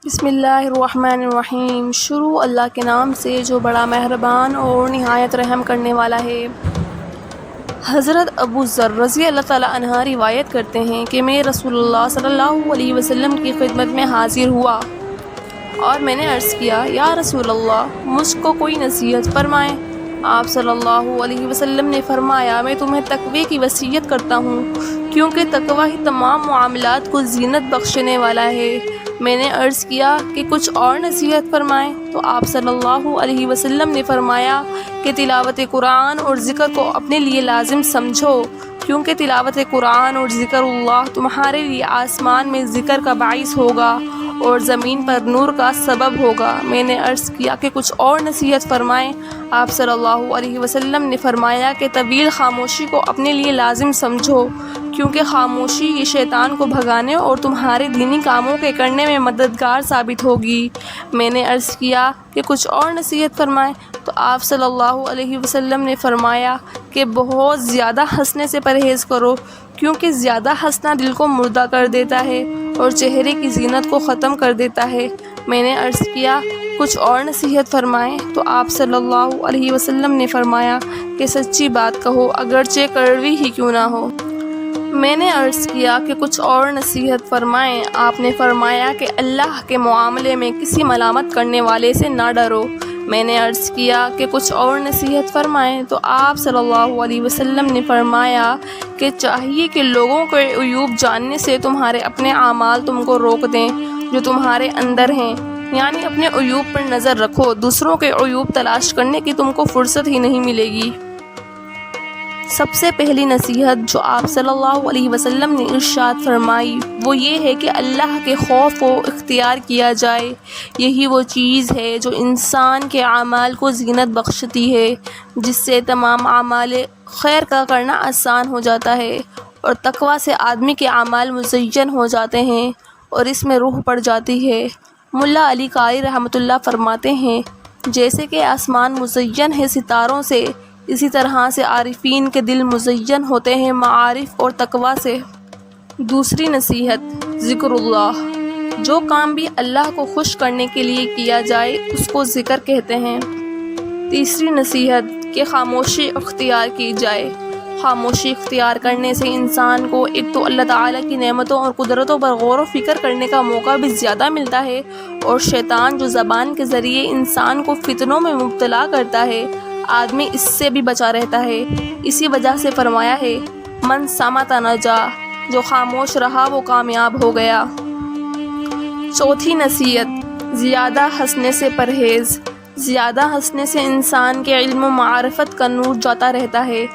بسم اللہ الرحمن الرحیم۔ شروع اللہ کے نام سے جو بڑا مہربان اور نہایت رحم کرنے والا ہے۔ حضرت ابو ذر رضی اللہ تعالیٰ عنہ روایت کرتے ہیں کہ میں رسول اللہ صلی اللہ علیہ وسلم کی خدمت میں حاضر ہوا اور میں نے عرض کیا، یا رسول اللہ، مجھ کو کوئی نصیحت فرمائیں۔ آپ صلی اللہ علیہ وسلم نے فرمایا، میں تمہیں تقوی کی وصیت کرتا ہوں، کیونکہ تقوی ہی تمام معاملات کو زینت بخشنے والا ہے۔ میں نے عرض کیا کہ کچھ اور نصیحت فرمائیں، تو آپ صلی اللہ علیہ وسلم نے فرمایا کہ تلاوت قرآن اور ذکر کو اپنے لیے لازم سمجھو، کیونکہ تلاوت قرآن اور ذکر اللہ تمہارے لیے آسمان میں ذکر کا باعث ہوگا اور زمین پر نور کا سبب ہوگا۔ میں نے عرض کیا کہ کچھ اور نصیحت فرمائیں۔ آپ صلی اللہ علیہ وسلم نے فرمایا کہ طویل خاموشی کو اپنے لیے لازم سمجھو، کیونکہ خاموشی یہ شیطان کو بھگانے اور تمہارے دینی کاموں کے کرنے میں مددگار ثابت ہوگی۔ میں نے عرض کیا کہ کچھ اور نصیحت فرمائیں، تو آپ صلی اللہ علیہ وسلم نے فرمایا کہ بہت زیادہ ہنسنے سے پرہیز کرو، کیونکہ زیادہ ہنسنا دل کو مردہ کر دیتا ہے اور چہرے کی زینت کو ختم کر دیتا ہے۔ میں نے عرض کیا کچھ اور نصیحت فرمائیں، تو آپ صلی اللہ علیہ وسلم نے فرمایا کہ سچی بات کہو، اگرچہ کڑوی ہی کیوں نہ ہو۔ میں نے عرض کیا کہ کچھ اور نصیحت فرمائیں۔ آپ نے فرمایا کہ اللہ کے معاملے میں کسی ملامت کرنے والے سے نہ ڈرو۔ میں نے عرض کیا کہ کچھ اور نصیحت فرمائیں، تو آپ صلی اللہ علیہ وسلم نے فرمایا کہ چاہیے کہ لوگوں کے عیوب جاننے سے تمہارے اپنے اعمال تم کو روک دیں جو تمہارے اندر ہیں، یعنی اپنے عیوب پر نظر رکھو، دوسروں کے عیوب تلاش کرنے کی تم کو فرصت ہی نہیں ملے گی۔ سب سے پہلی نصیحت جو آپ صلی اللہ علیہ وسلم نے ارشاد فرمائی وہ یہ ہے کہ اللہ کے خوف کو اختیار کیا جائے۔ یہی وہ چیز ہے جو انسان کے اعمال کو زینت بخشتی ہے، جس سے تمام اعمال خیر کا کرنا آسان ہو جاتا ہے، اور تقوی سے آدمی کے اعمال مزین ہو جاتے ہیں اور اس میں روح پڑ جاتی ہے۔ ملا علی قاری رحمۃ اللہ فرماتے ہیں، جیسے کہ آسمان مزین ہے ستاروں سے، اسی طرح سے عارفین کے دل مزین ہوتے ہیں معارف اور تقوی سے۔ دوسری نصیحت ذکر اللہ۔ جو کام بھی اللہ کو خوش کرنے کے لیے کیا جائے اس کو ذکر کہتے ہیں۔ تیسری نصیحت کہ خاموشی اختیار کی جائے۔ خاموشی اختیار کرنے سے انسان کو ایک تو اللہ تعالیٰ کی نعمتوں اور قدرتوں پر غور و فکر کرنے کا موقع بھی زیادہ ملتا ہے، اور شیطان جو زبان کے ذریعے انسان کو فتنوں میں مبتلا کرتا ہے، آدمی اس سے بھی بچا رہتا ہے۔ اسی وجہ سے فرمایا ہے، من صمت نجا، جو خاموش رہا وہ کامیاب ہو گیا۔ چوتھی نصیحت زیادہ ہنسنے سے پرہیز۔ زیادہ ہنسنے سے انسان کے علم و معرفت کا نور جاتا رہتا ہے،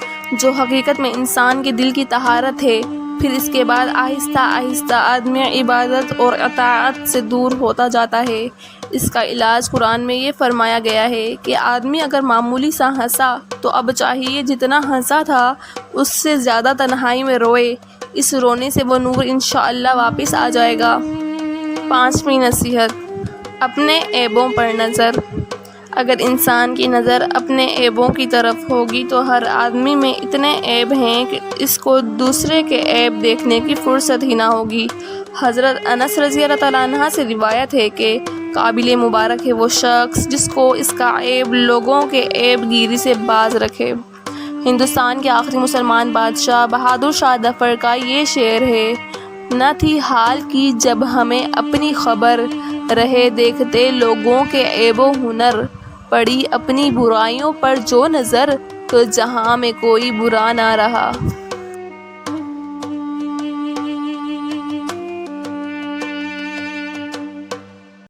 جو حقیقت میں انسان کے دل کی طہارت ہے۔ پھر اس کے بعد آہستہ آہستہ آدمی عبادت اور اطاعت سے دور ہوتا جاتا ہے۔ اس کا علاج قرآن میں یہ فرمایا گیا ہے کہ آدمی اگر معمولی سا ہنسا تو اب چاہیے جتنا ہنسا تھا اس سے زیادہ تنہائی میں روئے، اس رونے سے وہ نور انشاءاللہ واپس آ جائے گا۔ پانچویں نصیحت اپنے عیبوں پر نظر۔ اگر انسان کی نظر اپنے عیبوں کی طرف ہوگی تو ہر آدمی میں اتنے عیب ہیں کہ اس کو دوسرے کے عیب دیکھنے کی فرصت ہی نہ ہوگی۔ حضرت انس رضی اللہ تعالیٰ عنہ سے روایت ہے کہ قابل مبارک ہے وہ شخص جس کو اس کا عیب لوگوں کے عیب گیری سے باز رکھے۔ ہندوستان کے آخری مسلمان بادشاہ بہادر شاہ ظفر کا یہ شعر ہے، نہ تھی حال کی جب ہمیں اپنی خبر، رہے دیکھتے لوگوں کے عیب و ہنر، پڑی اپنی برائیوں پر جو نظر، تو جہاں میں کوئی برا نہ رہا۔